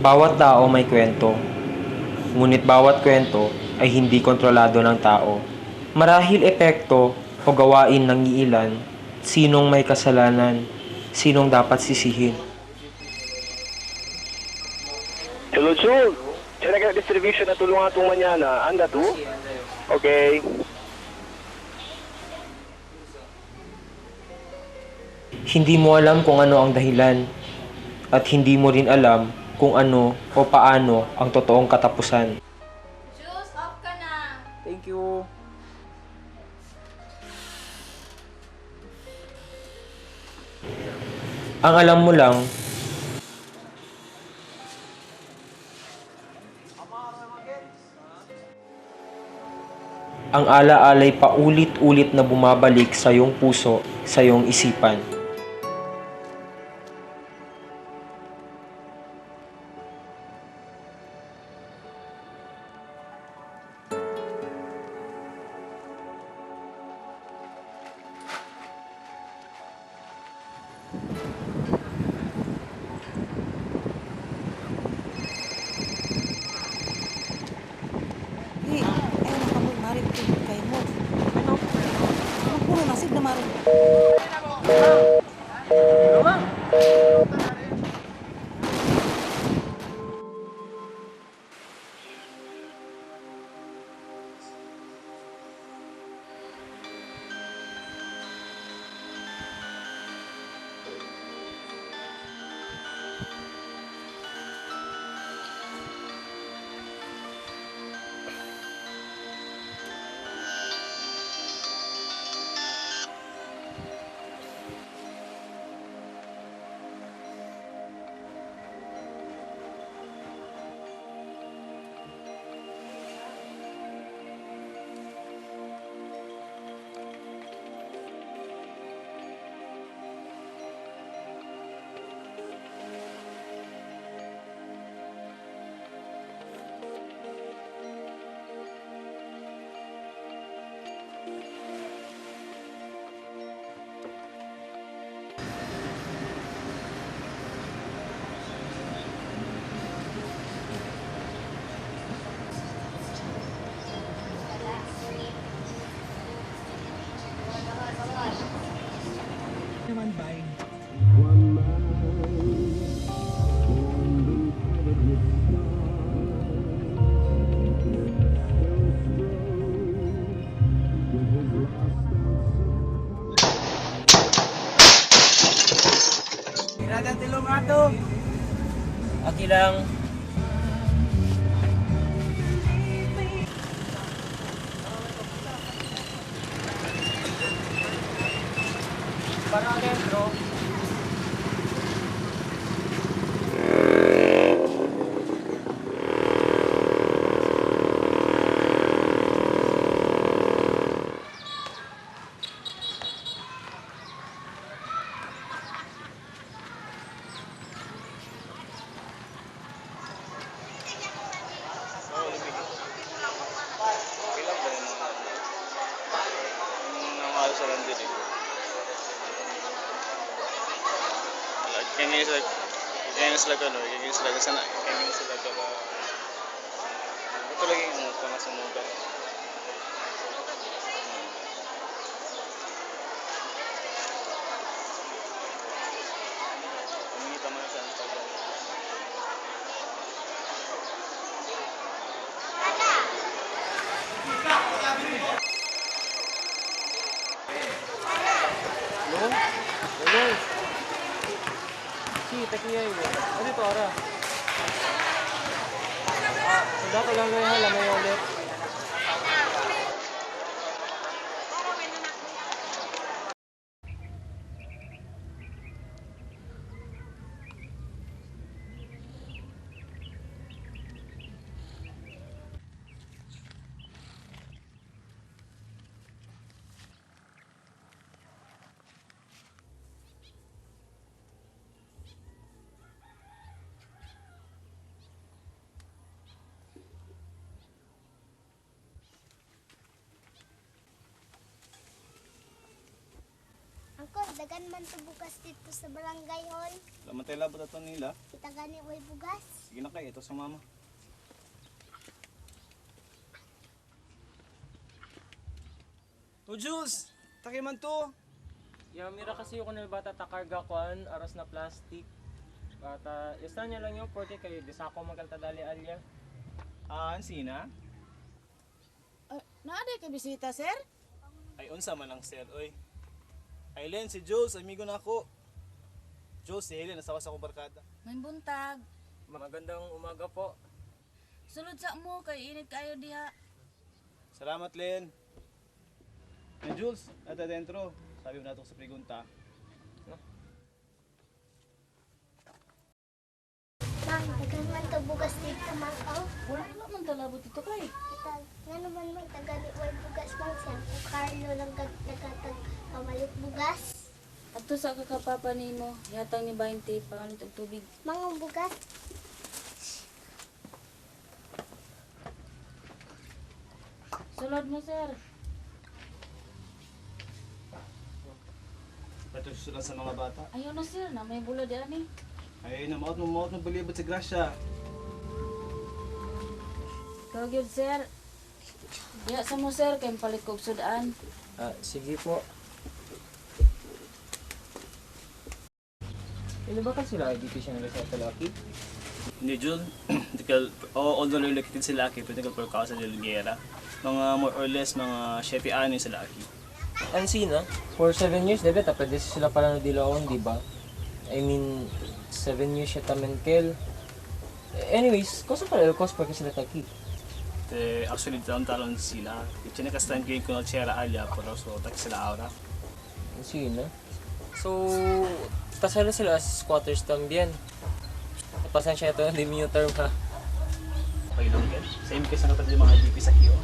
Bawat tao may kwento, ngunit bawat kwento ay hindi kontrolado ng tao. Marahil epekto o gawain ng iilan, sinong may kasalanan, sinong dapat sisihin. Sulod-sulod. Siya nag-distribution na tulungan itong manyana. Anda to? Okay. Hindi mo alam kung ano ang dahilan, at hindi mo rin alam kung ano o paano ang totoong katapusan. Juice, off ka na. Thank you. Ang alam mo lang, ang ala-alay paulit-ulit na bumabalik sa iyong puso, sa iyong isipan. Di, ayaw na kamo marin kay mo. Ano? Ang puno nasib na marin. Aki lang. Para adentro. Sa London eh. Kaya sila ano, kaya sila sana, kaya sila kaya ito lagi ang pangasunugan. Kumita man sa Instagram. Si, takiya yun. Ano ito, ara? Sunda ko lang ngayon, lamay ulit. Dagan man to bugas dito sa barangay hall. Laman tayo labot ato nila. Kita gani way bugas. Sige na kayo, ito sa mama. Oh, Jules! Taki man to! Ya, mira kasi yung kanil bata takarga kuan, aras na plastic. Bata, yasta niya lang yung porte kayo, di sa ako magkaltadali alya. Ah, sina? Naaday kay bisita, sir? Ay, unsa man ang sir, oy. Ay, Len, si Jules, amigo na ako. Jules, si Helen, nasawa sa akong barkada. May buntag. Magandang umaga po. Sulod sa mo kay init kayo diha. Salamat, Len. Ay, Jules, at adentro. Sabi mo na ito sa pregunta. Mang, dagan man to bugas dito mang Wala man talabot dito kay. Kita nga naman mang tagani way bugas mang siya. Kung Carlo lang nagatag pamalit bugas. Adto sa kakapapa nimo, yatang ni 20 pangalit og tubig. Mga bugas. Sulod mo, sir. Ito susulat sa mga bata. Ayaw na, sir, na may bulad ani. Ay, namaot ng balibot sa grasya. Ikaw gyud, sir. Diya sa mo, sir, kay palit kog sudan. Sige po. Ano ba kasi sila dito siya nila sa Talaki? Hindi, Jul. Although relocated sila Lucky, pwede ka per kausa sa Delguera. Mga more or less, mga 7 ani sa Lucky. Ang sina, for 7 years, debe, pwede sila pala na dilaon, di ba? I mean, 7 years siya tamenkel. Anyways, kosa pala yung cost sila taki. Actually, talon sila. Ito na kastan kayo kung nagsira alya, pero so, tak sila aura. Ang sina. So, tasala sila as squatters tambien. Pasensya ito, hindi mo yung term ha. Pailong yan. Same case na katad yung mga DP sa Kio.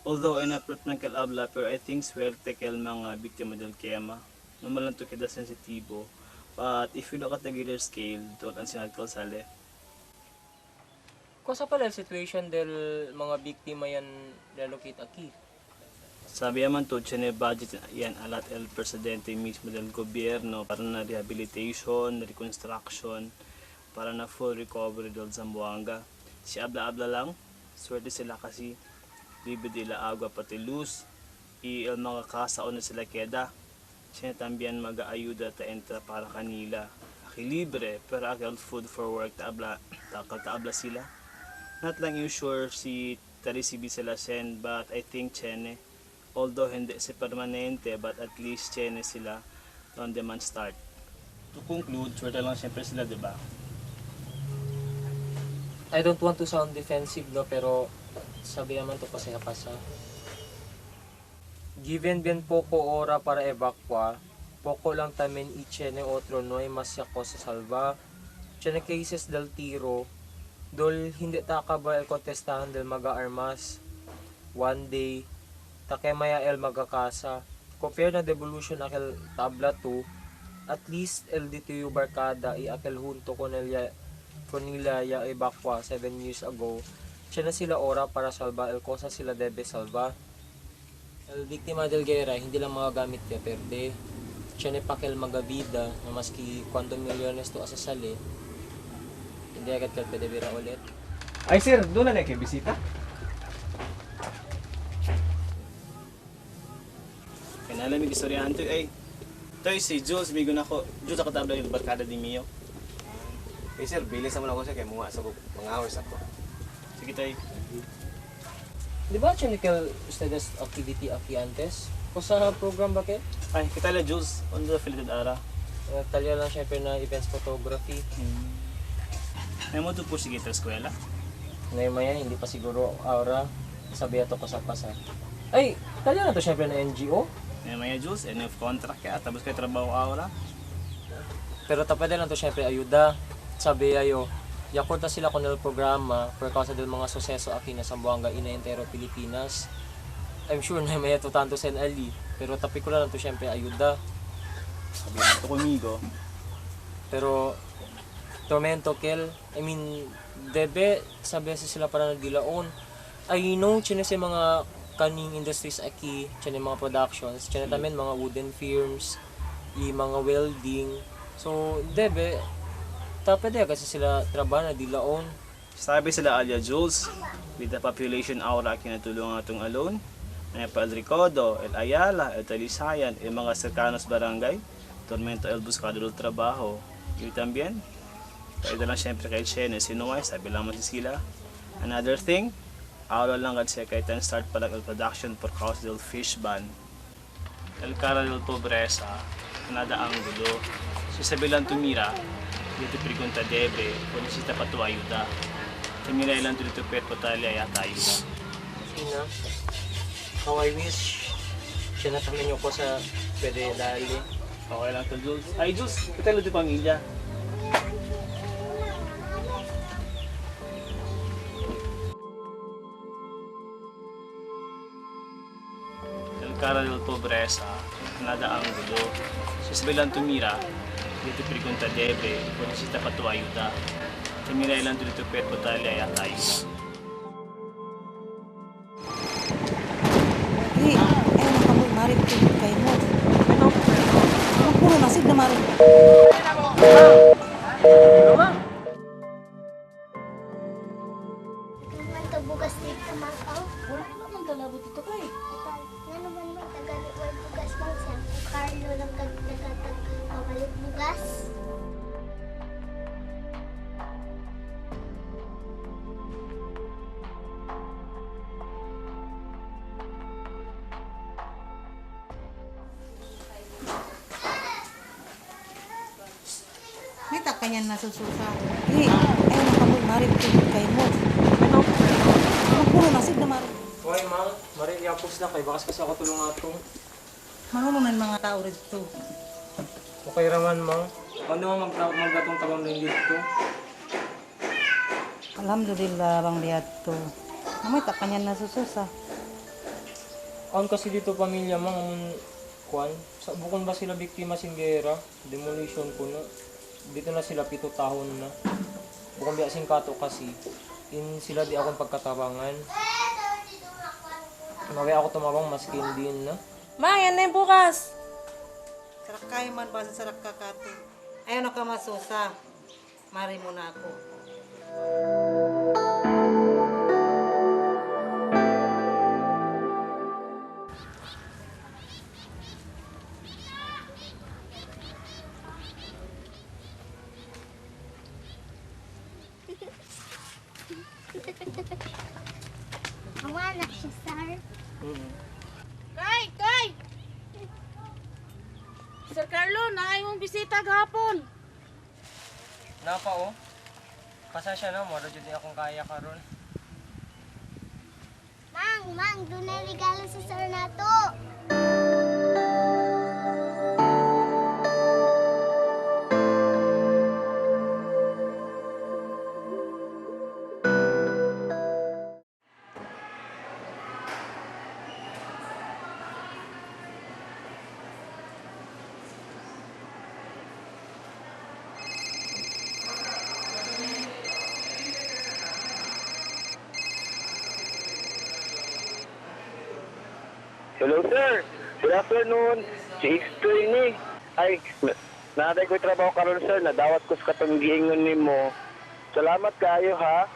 Although ay not ng kalabla, pero I think swerte kel mga biktima del kema. Normal lang to kada sensitibo. But if you look at the greater scale, ito ang sinagkal sali. Kosa pala yung situation del mga biktima yan relocate aki. Sabi naman to, chine budget yan alat el presidente mismo del gobyerno para na rehabilitation, reconstruction, para na full recovery del Zamboanga. Si abla-abla lang, swerte sila kasi libre dila agua pati luz, el mga kasaon na sila keda. Siya también mag-aayuda ta entra para kanila. Aki libre, pero akal food for work taabla sila. Not lang yung sure si tarisibi sila sen, but I think chene, although hindi si permanente, but at least chene sila on demand start. To conclude, swerte lang siyempre sila, di ba? I don't want to sound defensive no, pero sabi naman to kasi hapasa. Given bien poco ora para evacua, poco lang tamen ichene otro no ay masyako sa salva. Chene cases del tiro, dol hindi takaba el contestahan del maga-armas. One day, takemaya el magakasa. Compare na devolution akel tabla 2, at least el dito barkada i akel hunto con nila ya evacua 7 years ago. Siya na sila ora para salva el cosa sila debe salva. El biktima del guerra, hindi lang mga gamit niya perde. Siya ni pakel magabida na maski kwando milyones to asasali. Hindi agad ka pwede bira ulit. Ay sir, doon na kayo bisita? Kanalamig istoryahan to ay. Toy si Jules, migo na ko. Jules ako tabla yung barkada di Mio. Eh sir, bilis naman ako siya kay mga sa mga hours ako. Sige tayo. Di ba siya ni kel ustedes activity aquí antes? O sa program ba kayo? Ay, kita la Jules, on the affiliated ara. Talya lang syempre na events photography. May mo to po sige sa eskwela. Ngayon maya, hindi pa siguro aura. Sabi ato pasapasa. Ay, talya na to syempre na NGO. May maya Jules, end of contract ka, tapos kayo trabaho aura. Pero tapos lang to syempre ayuda. Sabi ayo, yakot na sila kunil programa per causa del mga suseso aki na Zamboanga ina entero Pilipinas. I'm sure na may ito tanto sen ali, pero tapi ko lang to syempre ayuda. Sabi mo to kumigo. Pero tormento kel, I mean, debe sabi sa sila para nagdilaon. I know chine sa mga kaning industries aki, chine mga productions, chine tamen mga wooden firms, mga welding. So, debe, tapos kasi sila trabaho na dilaon. Sabi sila Alia Jules, with the population aura kinatulungan atong alone, na El Recodo, El Ayala, El Talisayan, mga cercanos barangay, Tormento El Buscado del Trabajo. Yun tambien, kaya lang siyempre kay Chene, sinuway, sabi lang si sila. Another thing, aura lang kasi kay ten start pala el production por cause del fish ban. El cara del pobreza, nada ang gulo. Si sabilang tumira, dito pregunta debe, kung necesita pa to ayuda. Tumira ilang dito per potalya yata ayuda. Sina, how I wish, sinatamin niyo ko sa pwede dali. Okay lang to, Jules. Ay, Jules, kita lang yung pamilya. El cara del pobreza, nada ang gulo. Si sabilang tumira, dito pregunta debe, kung necesita pa to ayuda. Tumira ilang dito per potalya yata ayuda. Di, kamu mari bikin kay mo. Ano? Puno nasib na mari. Naman to bugas dito makaw. Wala naman talabot ito kay. Nga naman may tagali way bugas mang siyang kung Carlo lang nagatag pabalik bugas. May takanyan na sususa. Di, kamu mari bikin kay mo. Ano? Puno nasib na mari. Hoy, mang, mariyapos na kay bakas kasi ako tulong atong. Manununan mga tao rito. Okay raman, mang. Ano mo maggatong tabang rin dito? Alhamdulillah bang diadto. May takanyan na sususa. Ang kasi dito pamilya, mang, kwan, sa bukon ba sila biktima singgera? Demolition ko na. Dito na sila 7 taon na. Bukon biya singkato kasi. In sila di akong pagkatabangan. Mawaya ako tumabang maskin din na. Ma, yan na yung bukas. Sarak kayo man ba sa sarak kakate? Ayaw na ka masusa. Mari mo na ako. Ang anak siya, sir. Kay! Sir Carlo, naay mong bisita gahapon. Napa oh. Pasasya na, moro jud akong kaya karon. Mang, doon na yung regalo sa sir nato. Hello, sir. Good afternoon. Si X-Toy ni. Ay, naday ko'y trabaho karon sir. Nadawat ko sa katong giingon nimo. Salamat kayo, ha.